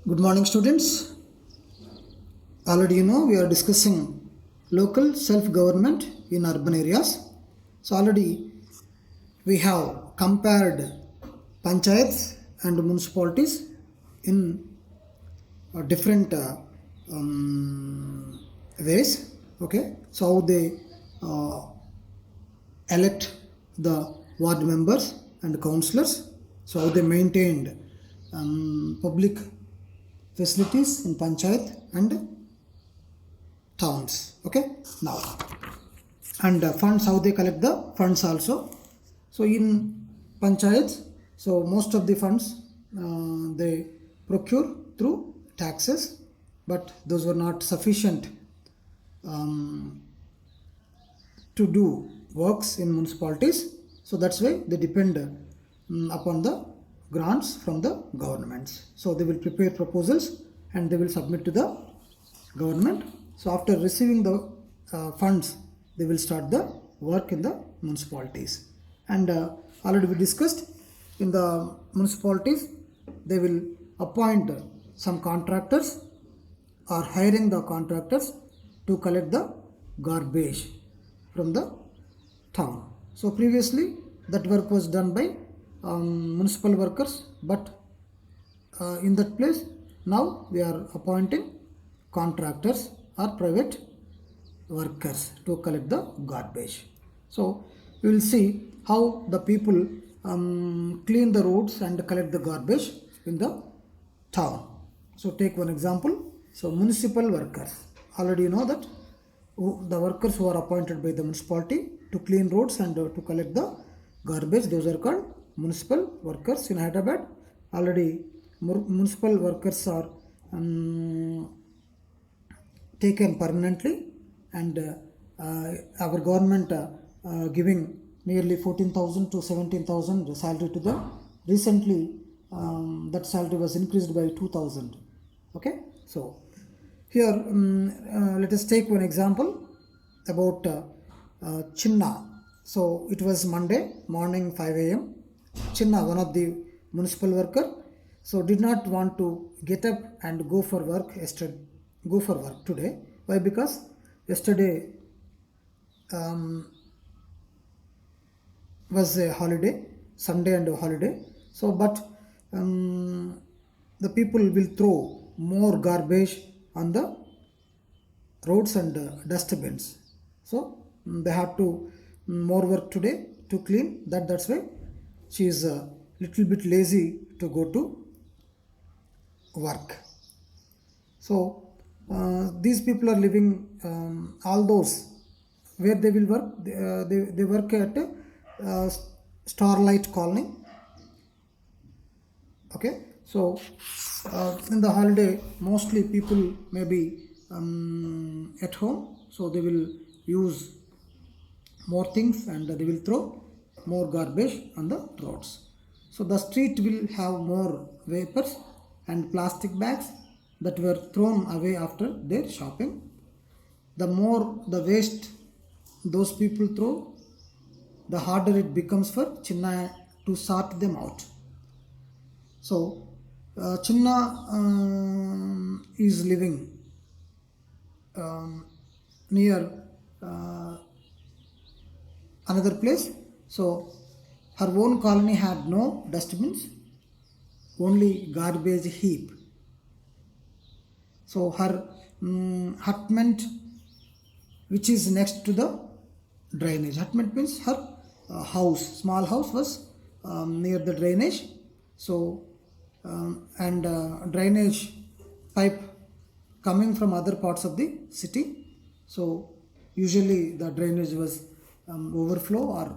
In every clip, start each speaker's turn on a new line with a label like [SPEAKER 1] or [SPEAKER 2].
[SPEAKER 1] Good morning, students. Already you know we are discussing local self-government in urban areas. So already we have compared panchayats and municipalities in different ways. Okay, so how they uh, elect the ward members and councillors. So how they maintained public facilities in panchayat and towns. Okay, now and funds, how they collect the funds also. So in panchayats, so most of the funds they procure through taxes, but those were not sufficient um, to do works in municipalities. So that's why they depend upon the grants from the governments. So they will prepare proposals and they will submit to the government. So after receiving the funds, they will start the work in the municipalities. And already we discussed, in the municipalities they will appoint some contractors or hiring the contractors to collect the garbage from the town. So previously that work was done by municipal workers, but in that place now we are appointing contractors or private workers to collect the garbage. So we will see how the people clean the roads and collect the garbage in the town. So take one example. So municipal workers, already you know that the workers who are appointed by the municipality to clean roads and to collect the garbage, those are called municipal workers in Hyderabad. Already municipal workers are taken permanently, and our government giving nearly 14,000 to 17,000 salary to them. Recently that salary was increased by 2,000. Okay, so here let us take one example about Chinna. So it was Monday morning 5 a.m. Chinna, one of the municipal worker, so did not want to get up and go for work yesterday. Go for work today. Why? Because yesterday was a holiday, Sunday and a holiday. So, but the people will throw more garbage on the roads and dustbins. So they have to more work today to clean that. That's why she is a little bit lazy to go to work. So these people are living all those where they will work. They work at uh, Starlight Colony. Okay, so in the holiday, mostly people may be at home, so they will use more things and they will throw more garbage on the roads. So the street will have more vapors and plastic bags that were thrown away after their shopping. The more the waste those people throw, the harder it becomes for Chinna to sort them out. So Chinna is living near uh, another place. So her own colony had no dustbins, only garbage heap. So her hutment, which is next to the drainage. Hutment means her house, small house was near the drainage. So and drainage pipe coming from other parts of the city. So usually the drainage was overflow, or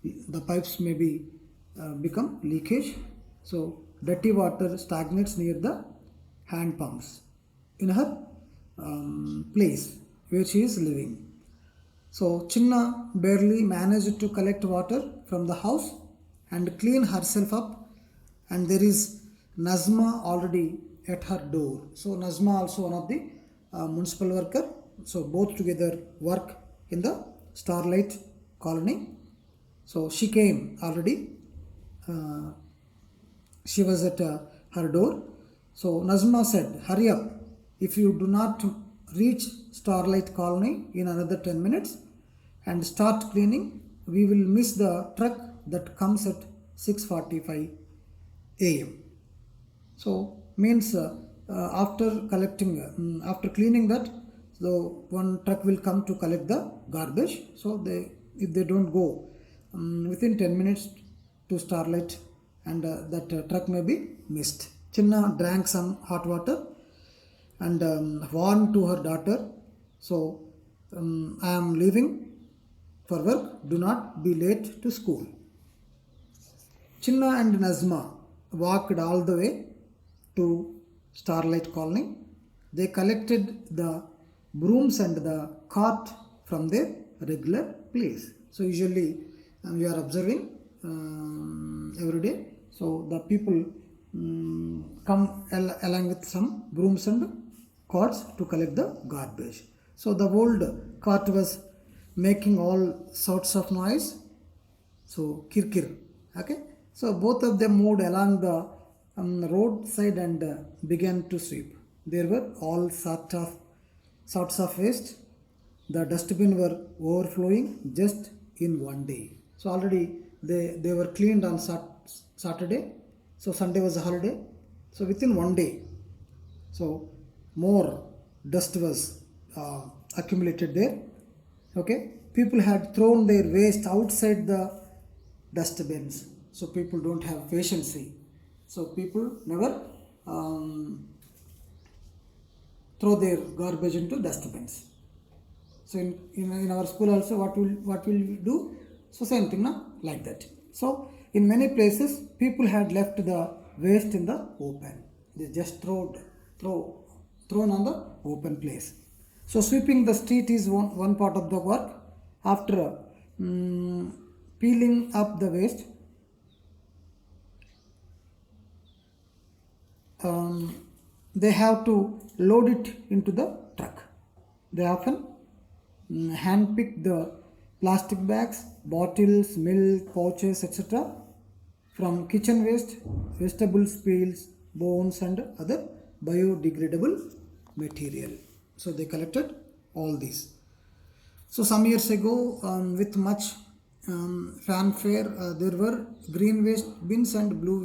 [SPEAKER 1] the pipes may be become leakage. So dirty water stagnates near the hand pumps in her place where she is living. So Chinna barely managed to collect water from the house and clean herself up, and there is Nazma already at her door. So Nazma also one of the municipal worker. So both together work in the Starlight Colony. So she came already. She was at her door. So Nazma said, hurry up. If you do not reach Starlight Colony in another 10 minutes and start cleaning, we will miss the truck that comes at 6:45 a.m. So means after collecting, after cleaning that, so one truck will come to collect the garbage. So if they don't go within 10 minutes to Starlight, and that truck may be missed. Chinna drank some hot water and warned to her daughter, so I am leaving for work, do not be late to school. Chinna and Nazma walked all the way to Starlight Colony. They collected the brooms and the cart from their regular place. So usually we are observing every day. So the people come along with some brooms and carts to collect the garbage. So the old cart was making all sorts of noise. So kirkir. Okay. So both of them moved along the roadside and began to sweep. There were all sorts of waste. The dustbin were overflowing just in one day. So already they were cleaned on Saturday. So Sunday was a holiday. So within one day, so more dust was accumulated there. Okay, people had thrown their waste outside the dustbins. So people don't have patience. So people never throw their garbage into dustbins. So in our school also, what will we do? So same thing, na? Like that. So in many places, people had left the waste in the open. They just thrown on the open place. So sweeping the street is one part of the work. After peeling up the waste, they have to load it into the truck. They often hand-pick the plastic bags, bottles, milk, pouches, etc. from kitchen waste, vegetables, peels, bones and other biodegradable material. So they collected all these. So some years ago, with much fanfare, there were green waste bins and blue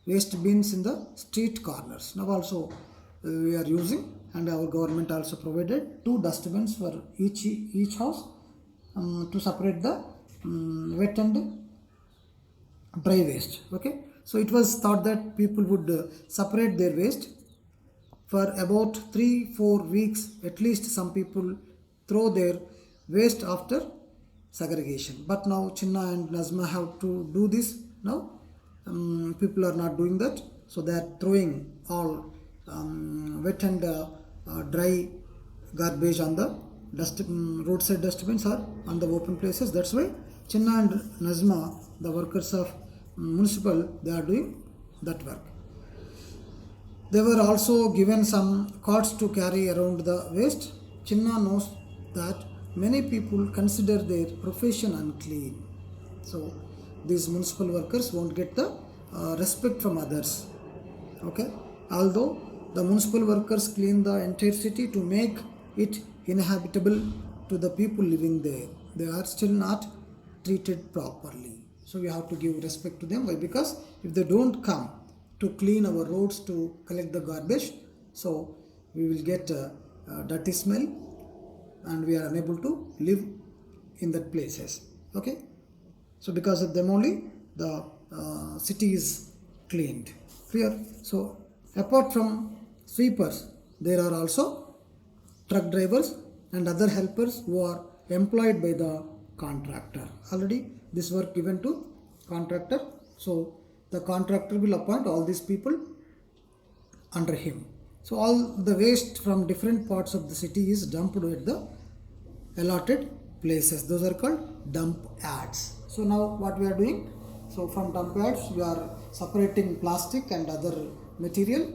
[SPEAKER 1] waste bins in the street corners. Now also we are using, and our government also provided 2 dustbins for each house to separate the wet and dry waste. Okay, so it was thought that people would separate their waste for about 3-4 weeks. At least some people throw their waste after segregation. But now Chinna and Nazma have to do this now. People are not doing that. So they are throwing all wet and dry garbage on the roadside dustbins or on the open places. That's why Chinna and Nazma, the workers of municipal, they are doing that work. They were also given some carts to carry around the waste. Chinna knows that many people consider their profession unclean. So these municipal workers won't get the respect from others. Okay, although the municipal workers clean the entire city to make it inhabitable to the people living there, they are still not treated properly. So we have to give respect to them. Why? Because if they don't come to clean our roads to collect the garbage, so we will get a dirty smell and we are unable to live in that places. Okay, so because of them only the city is cleaned. Clear? So apart from sweepers, there are also truck drivers and other helpers who are employed by the contractor. Already this work given to contractor. So the contractor will appoint all these people under him. So all the waste from different parts of the city is dumped at the allotted places. Those are called dump yards. So now what we are doing? So from dump yards we are separating plastic and other material,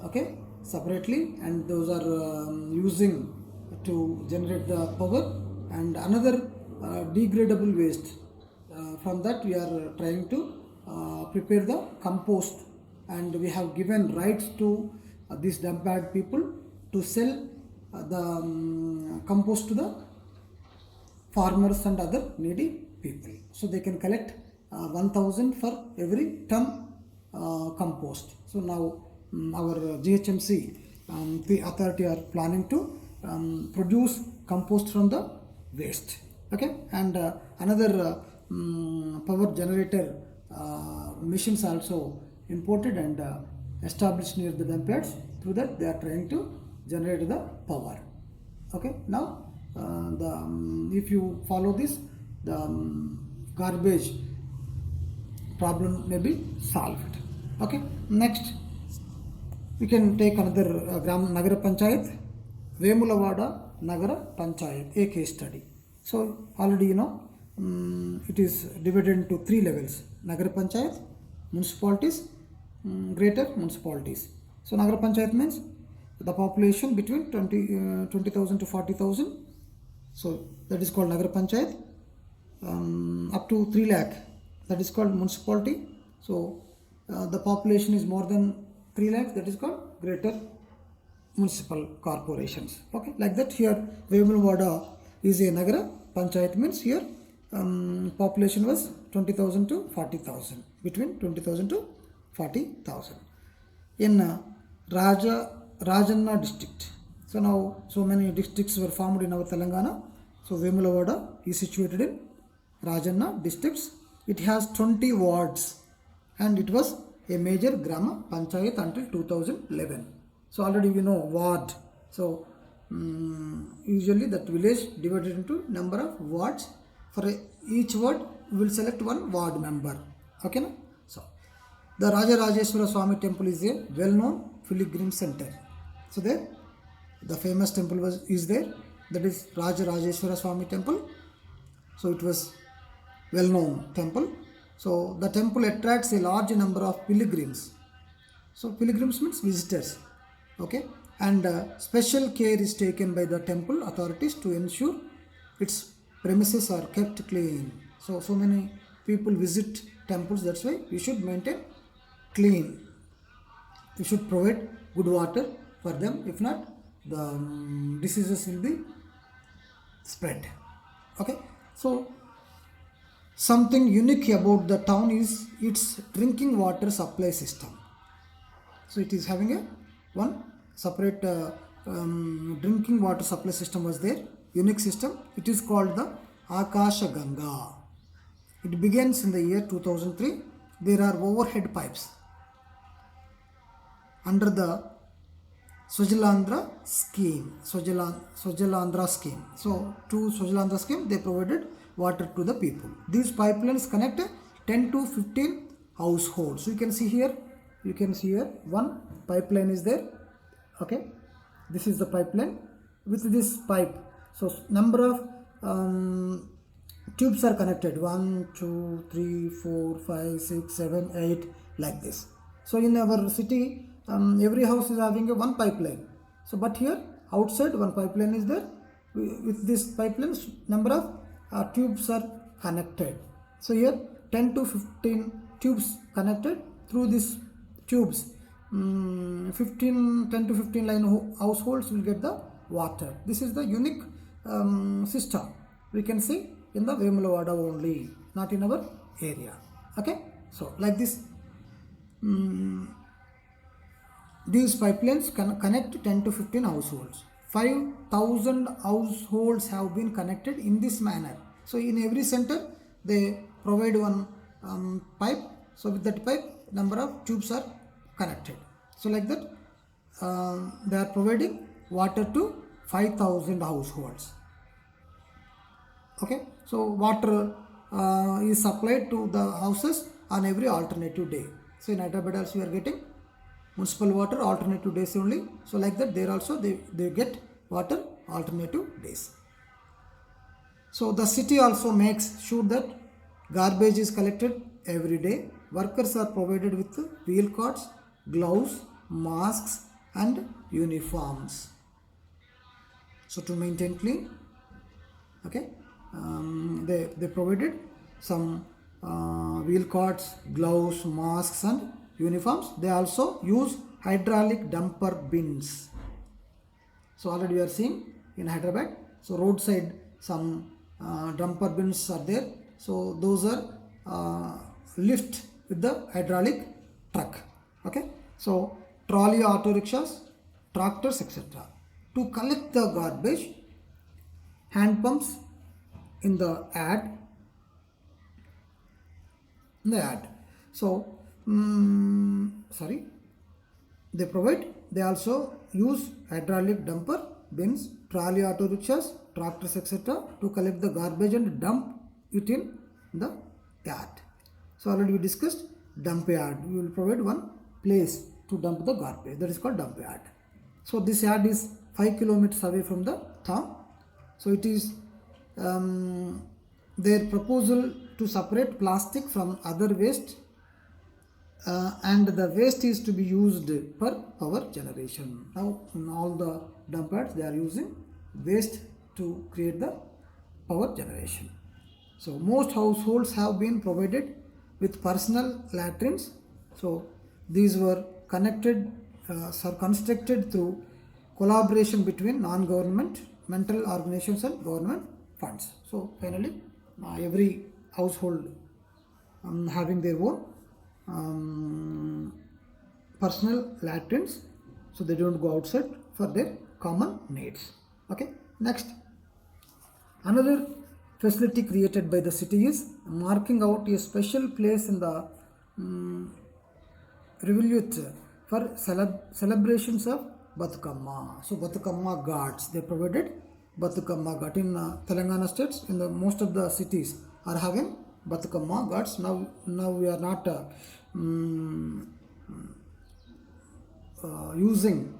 [SPEAKER 1] okay, separately, and those are using to generate the power, and another degradable waste. From that we are trying to prepare the compost and we have given rights to these dump yard people to sell the compost to the farmers and other needy people. So they can collect 1000 for every ton compost. So now our GHMC, the authority, are planning to produce compost from the waste. Okay, and another power generator machines also imported and established near the dump yards. Through that they are trying to generate the power. Okay, now if you follow this, the garbage problem may be solved. Okay, next we can take another Nagara Panchayat, Vemulavada Nagara Panchayat, a case study. So already you know it is divided into 3 levels: Nagara Panchayat, municipalities, greater municipalities. So Nagara Panchayat means the population between 20,000 to 40,000. So that is called Nagara Panchayat. Up to 3 lakh, that is called municipality. So the population is more than 3 lakh, that is called greater municipal corporations. Okay, like that here Vemulavada is a Nagara Panchayat, means here population was 20,000 to 40,000, between 20,000 to 40,000. In Rajanna district. So now so many districts were formed in our Telangana. So Vemulavada is situated in Rajanna districts. It has 20 wards and it was a major Grama Panchayat until 2011. So already we know ward. So usually that village divided into number of wards. For each ward we will select one ward member. Okay, na? So the Raja Rajeshwara Swami temple is a well-known pilgrim center. So there the famous temple is there, that is Raja Rajeshwara Swami temple. So it was well-known temple. So the temple attracts a large number of pilgrims. So pilgrims means visitors. Okay, and special care is taken by the temple authorities to ensure its premises are kept clean. So many people visit temples, that's why we should maintain clean. We should provide good water for them. If not, the diseases will be spread. Okay, so something unique about the town is its drinking water supply system. So it is having a one separate drinking water supply system was there, unique system. It is called the Akasha Ganga. It begins in the year 2003. There are overhead pipes under the Swajalandra scheme. Swajalandra scheme. So to Swajalandra scheme they provided water to the people. These pipelines connect 10 to 15 households. So you can see here one pipeline is there. Okay, this is the pipeline. With this pipe, so number of tubes are connected: 1, 2, 3, 4, 5, 6, 7, 8, like this. So in our city, every house is having a one pipeline. So but here outside one pipeline is there. With this pipeline, number of tubes are connected. So here 10 to 15 tubes connected. Through these tubes, 10 to 15 line households will get the water. This is the unique system we can see in the Vemulavada only, not in our area. Okay, so like this, these pipelines can connect 10 to 15 households. 5,000 households have been connected in this manner. So in every center they provide one pipe. So with that pipe, number of tubes are connected. So like that they are providing water to 5,000 households. Okay, so water is supplied to the houses on every alternative day. So in Hyderabad also we are getting municipal water alternative days only. So like that there also they get water alternative days. So the city also makes sure that garbage is collected every day. Workers are provided with wheel carts, gloves, masks and uniforms. So to maintain clean, okay, they provided some wheel carts, gloves, masks and uniforms. They also use hydraulic dumper bins. So already we are seeing in Hyderabad. So roadside some dumper bins are there. So those are lift with the hydraulic truck. Okay. So trolley auto rickshaws, tractors, etc. To collect the garbage, hand pumps in the ad. So they also use hydraulic dumper bins, trolley auto rickshaws, tractors, etc. to collect the garbage and dump it in the yard. So already we discussed dump yard. We will provide one place to dump the garbage, that is called dump yard. So this yard is 5 kilometers away from the town. So it is their proposal to separate plastic from other waste, and the waste is to be used for power generation. Now in all the dump yards they are using waste to create the power generation. So most households have been provided with personal latrines. So these were constructed through collaboration between non-governmental organizations and government funds. So finally every household having their own personal latrines, so they don't go outside for their common needs. Okay. Next, another facility created by the city is marking out a special place in the Revolute for celebrations of Batukamma. So Batukamma ghats, they provided Batukamma ghat in Telangana states. In the most of the cities are having Batukamma ghats. Now we are not using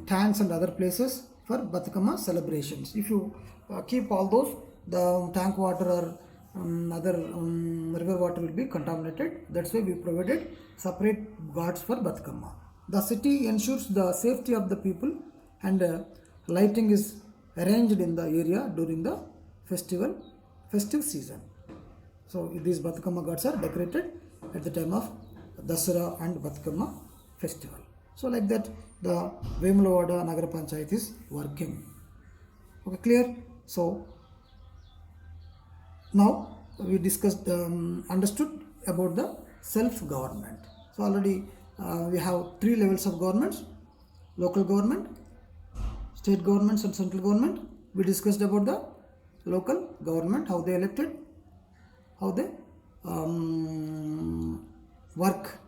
[SPEAKER 1] tanks and other places for Batukamma celebrations. If you keep all those, the tank water or other river water will be contaminated. That's why we provided separate ghats for Batukamma. The city ensures the safety of the people, and lighting is arranged in the area during the festive season. So these Batukamma ghats are decorated at the time of Dasara and Batukamma festival. So like that the Vemulavada Nagara Panchayat is working. Okay, clear? So now we discussed, understood about the self-government. So already we have 3 levels of governments: local government, state governments and central government. We discussed about the local government, how they elected, how they work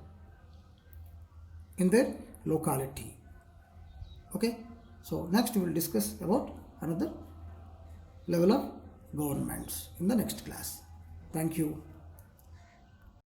[SPEAKER 1] in their locality. Okay. So next we will discuss about another level of governments in the next class. Thank you.